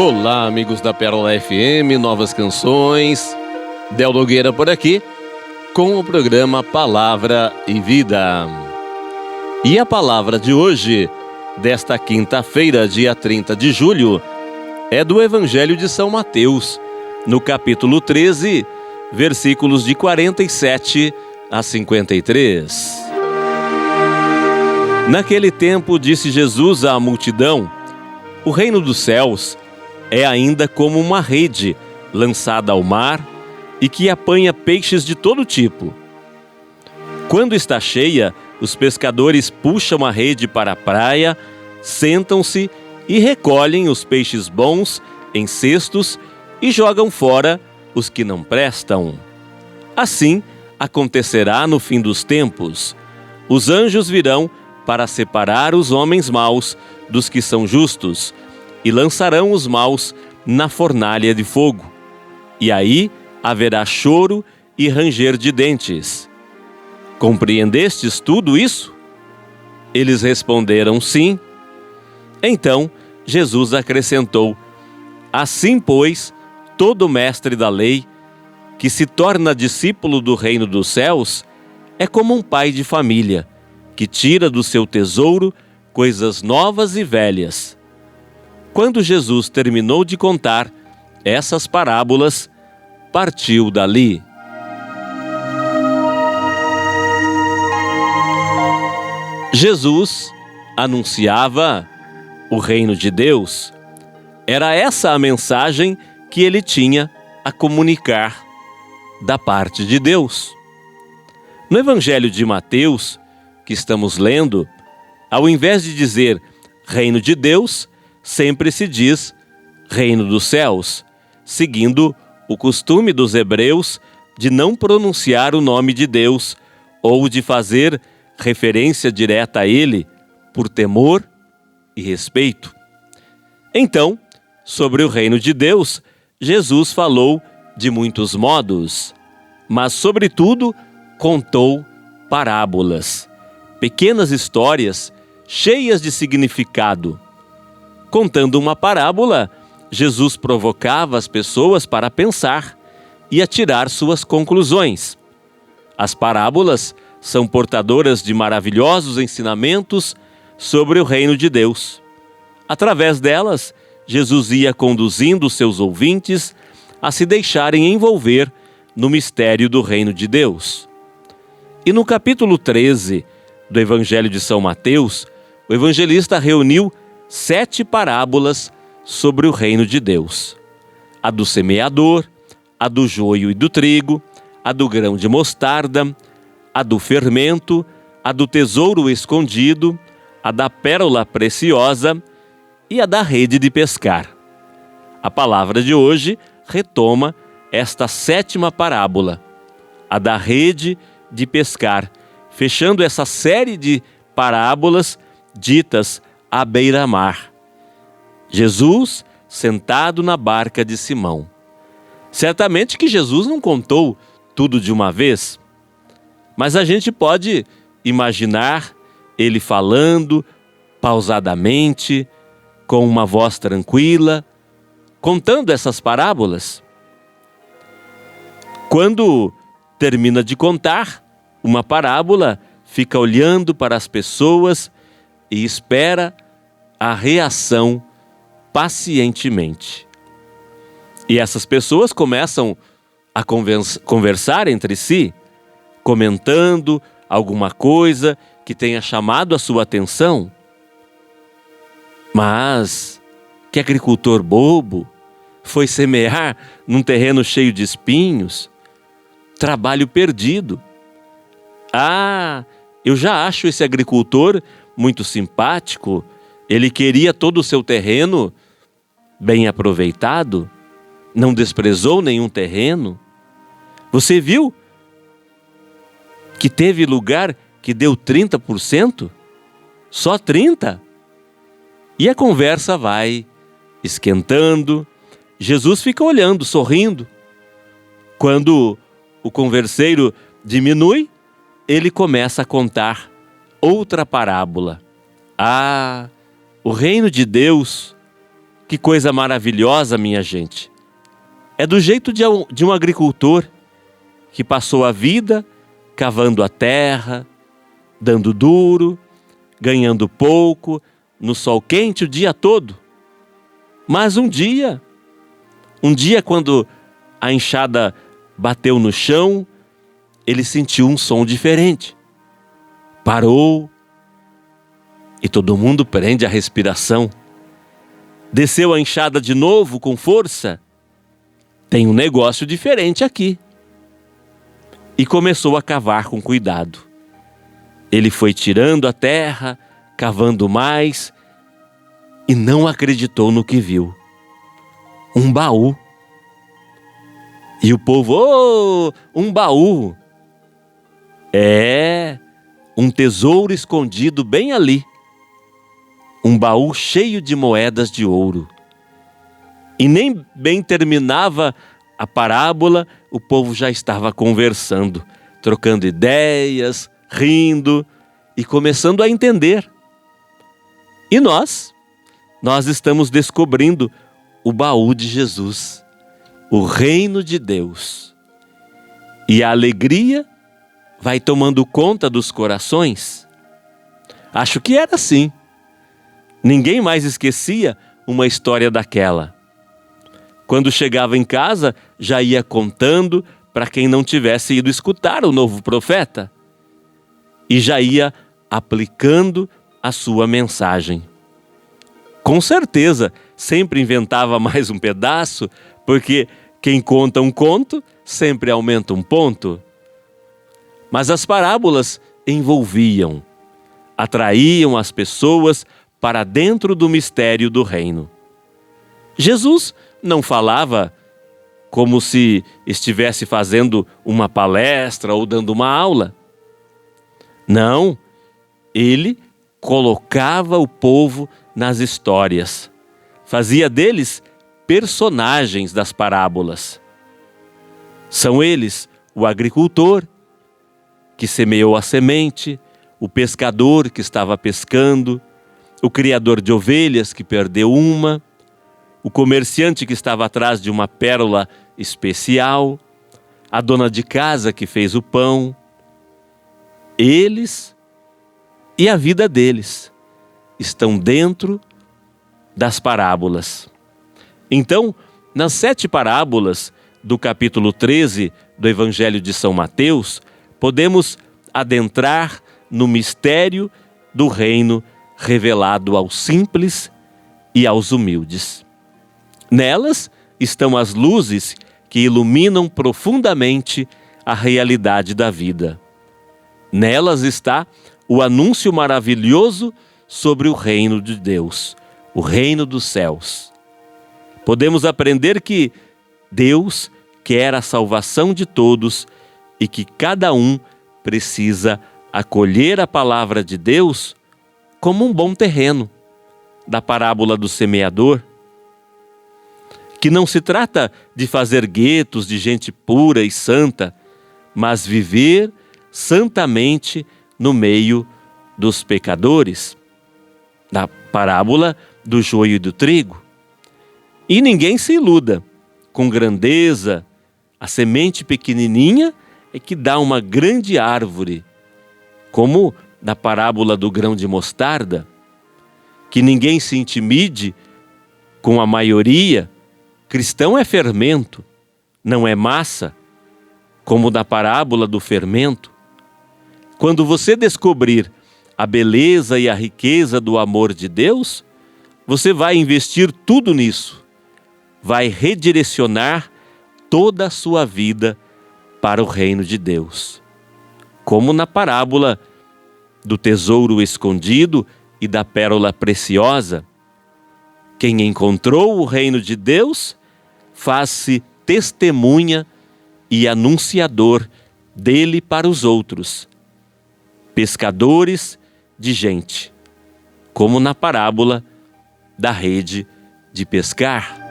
Olá, amigos da Pérola FM, novas canções. Del Nogueira por aqui, com o programa Palavra e Vida. E a palavra de hoje, desta quinta-feira, dia 30 de julho, é do Evangelho de São Mateus, no capítulo 13, versículos de 47 a 53. Naquele tempo, disse Jesus à multidão: o reino dos céus é ainda como uma rede lançada ao mar e que apanha peixes de todo tipo. Quando está cheia, os pescadores puxam a rede para a praia, sentam-se e recolhem os peixes bons em cestos e jogam fora os que não prestam. Assim acontecerá no fim dos tempos. Os anjos virão para separar os homens maus dos que são justos e lançarão os maus na fornalha de fogo. E aí haverá choro e ranger de dentes. Compreendestes tudo isso? Eles responderam sim. Então Jesus acrescentou: assim, pois, todo mestre da lei, que se torna discípulo do reino dos céus, é como um pai de família, que tira do seu tesouro coisas novas e velhas. Quando Jesus terminou de contar essas parábolas, partiu dali. Jesus anunciava o reino de Deus. Era essa a mensagem que ele tinha a comunicar da parte de Deus. No Evangelho de Mateus, que estamos lendo, ao invés de dizer reino de Deus, sempre se diz reino dos céus, seguindo o costume dos hebreus de não pronunciar o nome de Deus ou de fazer referência direta a ele por temor e respeito. Então, sobre o reino de Deus, Jesus falou de muitos modos, mas sobretudo contou parábolas, pequenas histórias cheias de significado. Contando uma parábola, Jesus provocava as pessoas para pensar e a tirar suas conclusões. As parábolas são portadoras de maravilhosos ensinamentos sobre o reino de Deus. Através delas, Jesus ia conduzindo seus ouvintes a se deixarem envolver no mistério do reino de Deus. E no capítulo 13 do Evangelho de São Mateus, o evangelista reuniu 7 parábolas sobre o reino de Deus: a do semeador, a do joio e do trigo, a do grão de mostarda, a do fermento, a do tesouro escondido, a da pérola preciosa e a da rede de pescar. A palavra de hoje retoma esta 7ª parábola, a da rede de pescar, fechando essa série de parábolas ditas à beira-mar. Jesus sentado na barca de Simão. Certamente que Jesus não contou tudo de uma vez, mas a gente pode imaginar ele falando pausadamente, com uma voz tranquila, contando essas parábolas. Quando termina de contar uma parábola, fica olhando para as pessoas e espera a reação pacientemente. E essas pessoas começam a conversar entre si, comentando alguma coisa que tenha chamado a sua atenção. Mas que agricultor bobo foi semear num terreno cheio de espinhos? Trabalho perdido. Ah, eu já acho esse agricultor muito simpático. Ele queria todo o seu terreno bem aproveitado, não desprezou nenhum terreno. Você viu que teve lugar que deu 30%? Só 30%? E a conversa vai esquentando. Jesus fica olhando, sorrindo. Quando o converseiro diminui, ele começa a contar outra parábola. Ah, o reino de Deus Que coisa maravilhosa, minha gente. É do jeito de um agricultor que passou a vida cavando a terra, dando duro, ganhando pouco, no sol quente o dia todo. Mas um dia quando a enxada bateu no chão, ele sentiu um som diferente. Parou e todo mundo prende a respiração. Desceu a enxada de novo com força. Tem um negócio diferente aqui. E começou a cavar com cuidado. Ele foi tirando a terra, cavando mais, e não acreditou no que viu. Um baú. E o povo, oh, um baú. É, um tesouro escondido bem ali. Um baú cheio de moedas de ouro. E nem bem terminava a parábola, o povo já estava conversando, trocando ideias, rindo e começando a entender. E nós estamos descobrindo o baú de Jesus, o reino de Deus. E a alegria vai tomando conta dos corações. Acho que era assim. Ninguém mais esquecia uma história daquela. Quando chegava em casa, já ia contando para quem não tivesse ido escutar o novo profeta. E já ia aplicando a sua mensagem. Com certeza, sempre inventava mais um pedaço, porque quem conta um conto sempre aumenta um ponto. Mas as parábolas envolviam, atraíam as pessoas para dentro do mistério do reino. Jesus não falava como se estivesse fazendo uma palestra ou dando uma aula. Não, ele colocava o povo nas histórias, fazia deles personagens das parábolas. São eles o agricultor que semeou a semente, o pescador que estava pescando, o criador de ovelhas que perdeu uma, o comerciante que estava atrás de uma pérola especial, a dona de casa que fez o pão. Eles e a vida deles estão dentro das parábolas. Então, nas 7 parábolas do capítulo 13 do Evangelho de São Mateus, podemos adentrar no mistério do reino revelado aos simples e aos humildes. Nelas estão as luzes que iluminam profundamente a realidade da vida. Nelas está o anúncio maravilhoso sobre o reino de Deus, o reino dos céus. Podemos aprender que Deus quer a salvação de todos e que cada um precisa acolher a palavra de Deus como um bom terreno. Da parábola do semeador, que não se trata de fazer guetos de gente pura e santa, mas viver santamente no meio dos pecadores. Da parábola do joio e do trigo. E ninguém se iluda, com grandeza, a semente pequenininha é que dá uma grande árvore, como da parábola do grão de mostarda, que ninguém se intimide com a maioria. Cristão é fermento, não é massa, como da parábola do fermento. Quando você descobrir a beleza e a riqueza do amor de Deus, você vai investir tudo nisso, vai redirecionar toda a sua vida para o reino de Deus. Como na parábola do tesouro escondido e da pérola preciosa, quem encontrou o reino de Deus faz-se testemunha e anunciador dele para os outros, pescadores de gente, como na parábola da rede de pescar.